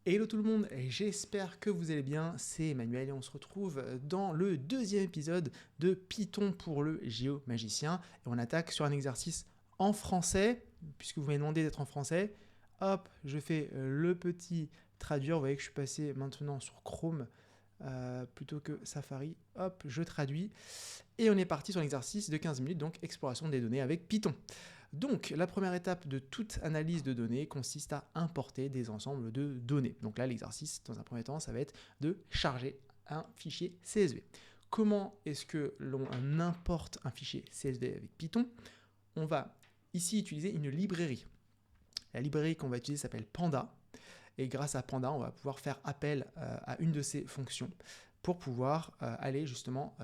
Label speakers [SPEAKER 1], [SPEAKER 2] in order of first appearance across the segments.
[SPEAKER 1] Hello tout le monde, j'espère que vous allez bien, c'est Emmanuel et on se retrouve dans le deuxième épisode de Python pour le géomagicien. Et on attaque sur un exercice en français, puisque vous m'avez demandé d'être en français. Hop, je fais le petit traduire, vous voyez que je suis passé maintenant sur Chrome plutôt que Safari. Hop, je traduis. Et on est parti sur l'exercice de 15 minutes, donc exploration des données avec Python. Donc, la première étape de toute analyse de données consiste à importer des ensembles de données. Donc là, l'exercice, dans un premier temps, ça va être de charger un fichier CSV. Comment est-ce que l'on importe un fichier CSV avec Python? On va ici utiliser une librairie. La librairie qu'on va utiliser s'appelle Panda. Et grâce à Panda, on va pouvoir faire appel à une de ces fonctions pour pouvoir aller justement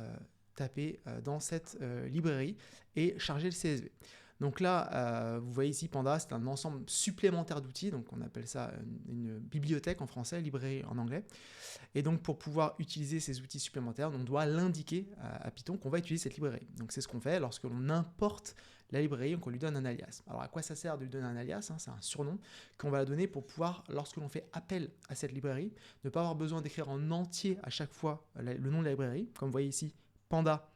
[SPEAKER 1] taper dans cette librairie et charger le CSV. Donc là, vous voyez ici, Panda, c'est un ensemble supplémentaire d'outils, donc on appelle ça une bibliothèque en français, librairie en anglais. Et donc pour pouvoir utiliser ces outils supplémentaires, on doit l'indiquer à Python qu'on va utiliser cette librairie. Donc c'est ce qu'on fait lorsque l'on importe la librairie, donc on lui donne un alias. Alors à quoi ça sert de lui donner un alias? C'est un surnom qu'on va donner pour pouvoir, lorsque l'on fait appel à cette librairie, ne pas avoir besoin d'écrire en entier à chaque fois le nom de la librairie. Comme vous voyez ici, Panda,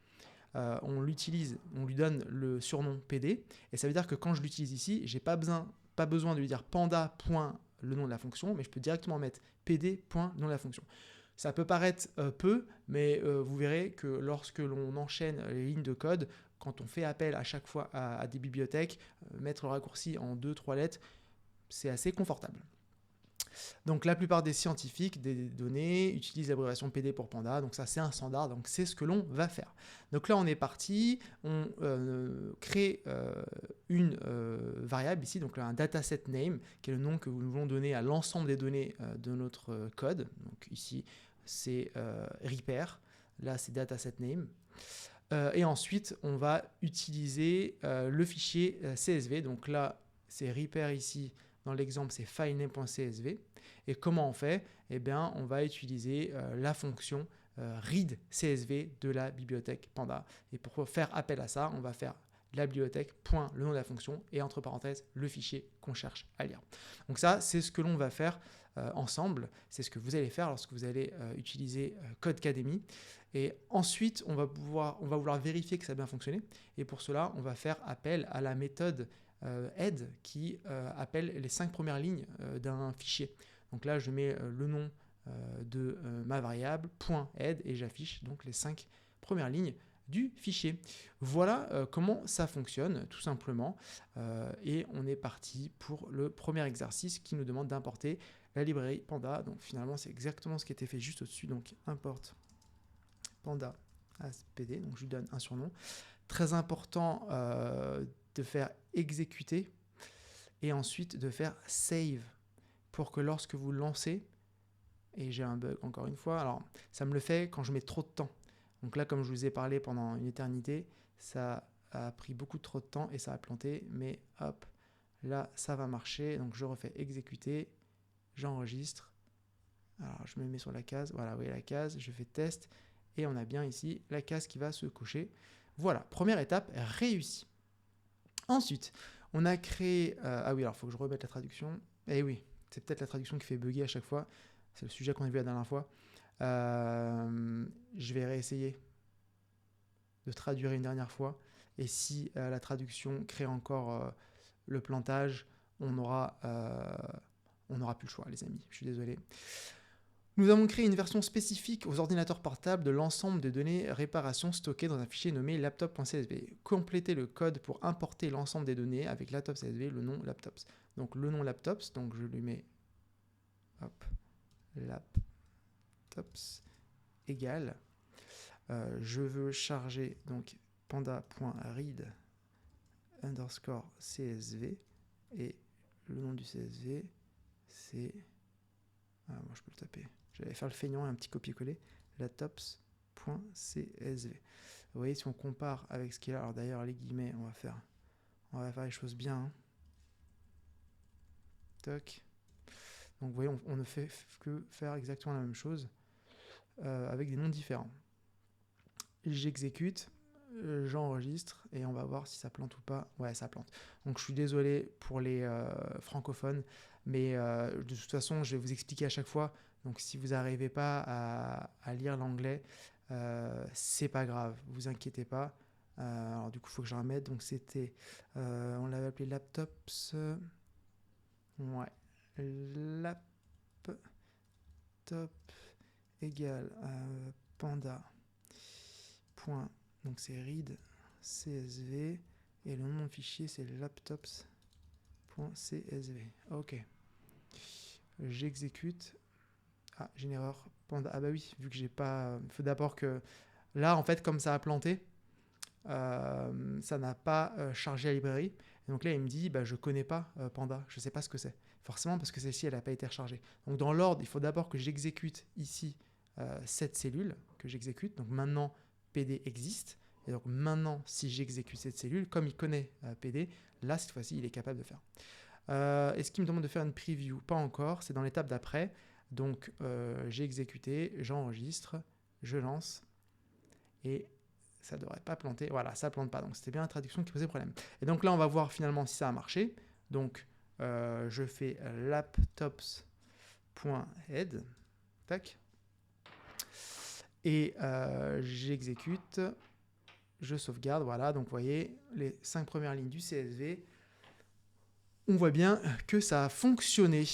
[SPEAKER 1] on l'utilise, on lui donne le surnom PD, et ça veut dire que quand je l'utilise ici, j'ai pas besoin de lui dire panda. Le nom de la fonction, mais je peux directement mettre pd. Le nom de la fonction. Ça peut paraître peu, mais vous verrez que lorsque l'on enchaîne les lignes de code, quand on fait appel à chaque fois à des bibliothèques, mettre le raccourci en 2-3 lettres, c'est assez confortable. Donc la plupart des scientifiques des données utilisent l'abréviation PD pour Panda, donc ça c'est un standard, donc c'est ce que l'on va faire. Donc là on est parti, on crée une variable ici, donc là, un dataset name, qui est le nom que nous voulons donner à l'ensemble des données de notre code. Donc ici c'est repair, là c'est dataset name. Et ensuite on va utiliser le fichier CSV, donc là c'est repair ici. Dans l'exemple, c'est filename.csv. Et comment on fait? Eh bien, on va utiliser la fonction read CSV de la bibliothèque Panda. Et pour faire appel à ça, on va faire la bibliothèque, point, le nom de la fonction, et entre parenthèses, le fichier qu'on cherche à lire. Donc ça, c'est ce que l'on va faire ensemble. C'est ce que vous allez faire lorsque vous allez utiliser Codecademy. Et ensuite, on va vouloir vérifier que ça a bien fonctionné. Et pour cela, on va faire appel à la méthode head qui appelle les 5 premières lignes d'un fichier. Donc là, je mets le nom de ma variable, .head, et j'affiche donc les 5 premières lignes du fichier. Voilà comment ça fonctionne, tout simplement. Et on est parti pour le premier exercice qui nous demande d'importer la librairie Panda. Donc finalement, c'est exactement ce qui était fait juste au-dessus. Donc import Panda as PD, donc je lui donne un surnom. Très important de faire exécuter et ensuite de faire save pour que lorsque vous lancez, et j'ai un bug encore une fois, alors ça me le fait quand je mets trop de temps. Donc là, comme je vous ai parlé pendant une éternité, ça a pris beaucoup trop de temps et ça a planté, mais hop, là ça va marcher. Donc je refais exécuter, j'enregistre. Alors je me mets sur la case, voilà, vous voyez la case, je fais test et on a bien ici la case qui va se cocher. Voilà, première étape réussie. Ensuite, on a créé... ah oui, alors il faut que je remette la traduction. Eh oui, c'est peut-être la traduction qui fait bugger à chaque fois. C'est le sujet qu'on a vu la dernière fois. Je vais réessayer de traduire une dernière fois. Et si la traduction crée encore le plantage, on n'aura plus le choix, les amis. Je suis désolé. Nous avons créé une version spécifique aux ordinateurs portables de l'ensemble des données réparation stockées dans un fichier nommé laptop.csv. Complétez le code pour importer l'ensemble des données avec laptop.csv, le nom laptops. Donc le nom laptops, donc je lui mets hop, laptops égale. Je veux charger donc panda.read underscore csv et le nom du csv c'est... Ah, moi je peux le taper. J'allais faire le feignant et un petit copier-coller. Laptops.csv. Vous voyez, si on compare avec ce qu'il y a, alors d'ailleurs, les guillemets, on va faire les choses bien. Hein. Toc. Donc vous voyez, on ne fait que faire exactement la même chose avec des noms différents. J'exécute, j'enregistre et on va voir si ça plante ou pas. Ouais, ça plante. Donc je suis désolé pour les francophones, Mais de toute façon, je vais vous expliquer à chaque fois. Donc si vous n'arrivez pas à lire l'anglais, c'est pas grave, vous inquiétez pas. Alors du coup, il faut que je remette. Donc c'était, on l'avait appelé laptops. Ouais, laptop égale panda. Point. Donc c'est read CSV et le nom de fichier c'est laptops.csv. Ok. J'exécute. Ah, j'ai une erreur. Panda. Ah bah oui, vu que j'ai pas. Il faut d'abord que. Là, en fait, comme ça a planté, ça n'a pas chargé la librairie. Et donc là, il me dit, bah, je connais pas Panda, je sais pas ce que c'est. Forcément, parce que celle-ci, elle n'a pas été rechargée. Donc dans l'ordre, il faut d'abord que j'exécute ici cette cellule que j'exécute. Donc maintenant, PD existe. Et donc maintenant, si j'exécute cette cellule, comme il connaît PD, là, cette fois-ci, il est capable de faire. Est-ce qu'il me demande de faire une preview? Pas encore, c'est dans l'étape d'après. Donc j'ai exécuté, j'enregistre, je lance et ça ne devrait pas planter. Voilà, ça ne plante pas. Donc c'était bien la traduction qui posait problème. Et donc là, on va voir finalement si ça a marché. Donc je fais laptops.head. Tac. Et j'exécute, je sauvegarde. Voilà, donc vous voyez les 5 premières lignes du CSV. On voit bien que ça a fonctionné.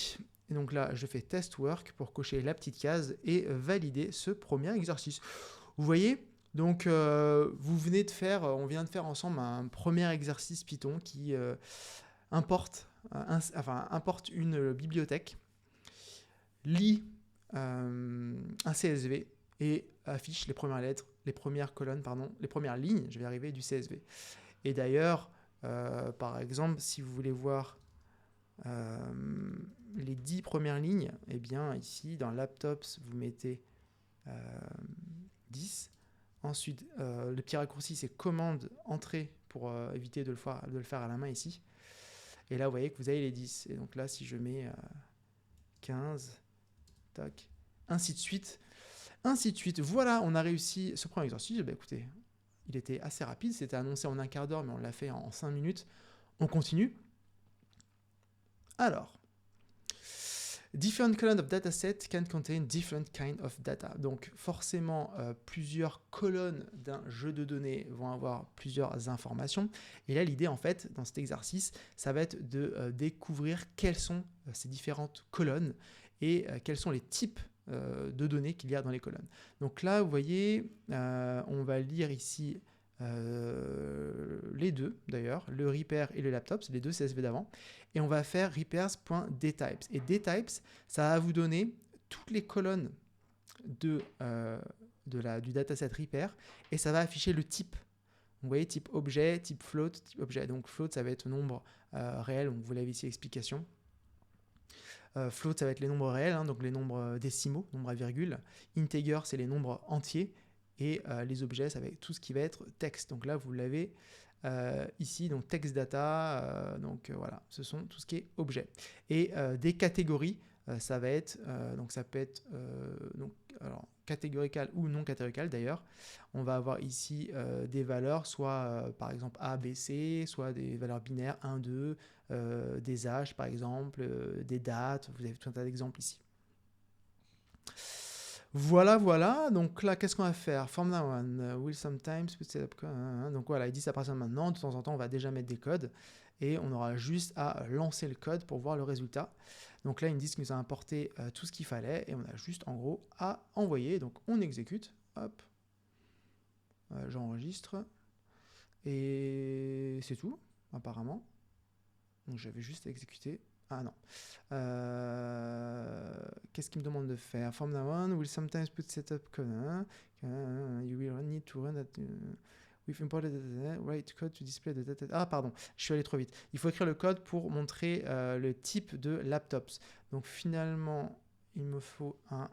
[SPEAKER 1] Et donc là, je fais test work pour cocher la petite case et valider ce premier exercice. Vous voyez, donc on vient de faire ensemble un premier exercice Python qui importe une bibliothèque, lit un CSV et affiche les premières lettres, les premières colonnes, les premières lignes, je vais arriver du CSV. Et d'ailleurs, par exemple, si vous voulez voir les 10 premières lignes, eh bien ici dans laptops vous mettez 10. Ensuite le petit raccourci c'est commande entrée pour éviter de le faire à la main ici. Et là vous voyez que vous avez les 10. Et donc là si je mets 15, tac, ainsi de suite. Ainsi de suite. Voilà, on a réussi ce premier exercice. Bah, écoutez, il était assez rapide, c'était annoncé en un quart d'heure mais on l'a fait en 5 minutes. On continue. Alors, different columns of dataset can contain different kind of data. Donc forcément, plusieurs colonnes d'un jeu de données vont avoir plusieurs informations. Et là, l'idée, en fait, dans cet exercice, ça va être de découvrir quelles sont ces différentes colonnes et quels sont les types de données qu'il y a dans les colonnes. Donc là, vous voyez, on va lire ici les deux d'ailleurs, le repair et le laptop, c'est les deux CSV d'avant, et on va faire repairs.dtypes. Et dtypes, ça va vous donner toutes les colonnes du dataset repair, et ça va afficher le type. Vous voyez, type objet, type float, type objet. Donc float, ça va être nombre réel, donc vous l'avez ici, explication. Float, ça va être les nombres réels, hein, donc les nombres décimaux, nombres à virgule. Integer, c'est les nombres entiers. Et les objets, ça va être tout ce qui va être texte. Donc là, vous l'avez ici, donc text data. Donc voilà, ce sont tout ce qui est objet. Et des catégories, ça va être, donc ça peut être alors, catégorical ou non catégorical d'ailleurs. On va avoir ici des valeurs, soit par exemple A, B, C, soit des valeurs binaires 1, 2, des âges par exemple, des dates. Vous avez tout un tas d'exemples ici. Voilà. Donc là, qu'est-ce qu'on va faire? From now on, will sometimes put set up. Donc voilà, il dit ça passe maintenant. De temps en temps, on va déjà mettre des codes et on aura juste à lancer le code pour voir le résultat. Donc là, ils me disent qu'il nous a importé tout ce qu'il fallait et on a juste en gros à envoyer. Donc on exécute. Hop. J'enregistre. Et c'est tout, apparemment. Donc j'avais juste à exécuter. Ah non. Qu'est-ce qu'il me demande de faire? From now on, will sometimes put setup code. You will need to run that. We've imported the write code to display the data. Ah pardon, je suis allé trop vite. Il faut écrire le code pour montrer le type de laptops. Donc finalement, il me faut un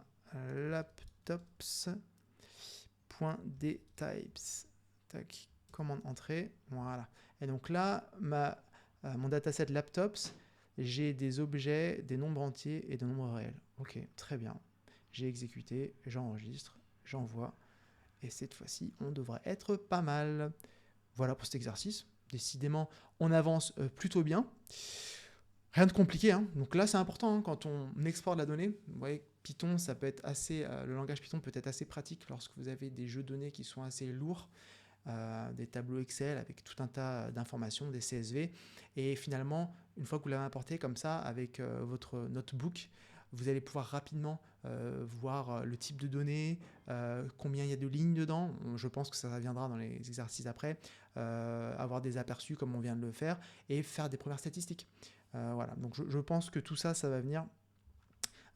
[SPEAKER 1] laptops.dtypes. Tac, commande entrée. Voilà. Et donc là, mon dataset laptops, j'ai des objets, des nombres entiers et des nombres réels. Ok, très bien. J'ai exécuté, j'enregistre, j'envoie. Et cette fois-ci, on devrait être pas mal. Voilà pour cet exercice. Décidément, on avance plutôt bien. Rien de compliqué, hein. Donc là, c'est important hein, quand on exporte la donnée. Vous voyez, Python, ça peut être assez, le langage Python peut être assez pratique lorsque vous avez des jeux de données qui sont assez lourds, des tableaux Excel avec tout un tas d'informations, des CSV. Et finalement, une fois que vous l'avez importé comme ça avec votre notebook, vous allez pouvoir rapidement voir le type de données, combien il y a de lignes dedans. Je pense que ça viendra dans les exercices après. Avoir des aperçus comme on vient de le faire et faire des premières statistiques. Voilà, donc je pense que tout ça, ça va venir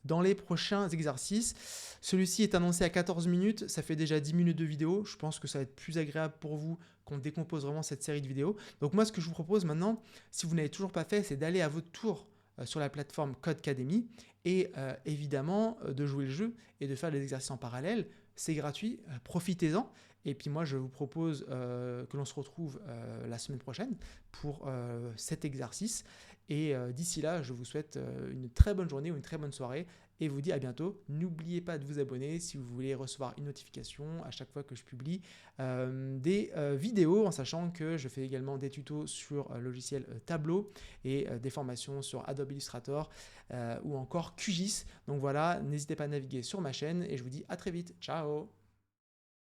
[SPEAKER 1] dans les prochains exercices. Celui-ci est annoncé à 14 minutes, ça fait déjà 10 minutes de vidéo. Je pense que ça va être plus agréable pour vous qu'on décompose vraiment cette série de vidéos. Donc moi, ce que je vous propose maintenant, si vous n'avez toujours pas fait, c'est d'aller à votre tour sur la plateforme Codecademy et évidemment de jouer le jeu et de faire des exercices en parallèle. C'est gratuit, profitez-en. Et puis moi, je vous propose que l'on se retrouve la semaine prochaine pour cet exercice. Et d'ici là, je vous souhaite une très bonne journée ou une très bonne soirée et vous dis à bientôt. N'oubliez pas de vous abonner si vous voulez recevoir une notification à chaque fois que je publie des vidéos, en sachant que je fais également des tutos sur le logiciel Tableau et des formations sur Adobe Illustrator ou encore QGIS. Donc voilà, n'hésitez pas à naviguer sur ma chaîne et je vous dis à très vite. Ciao!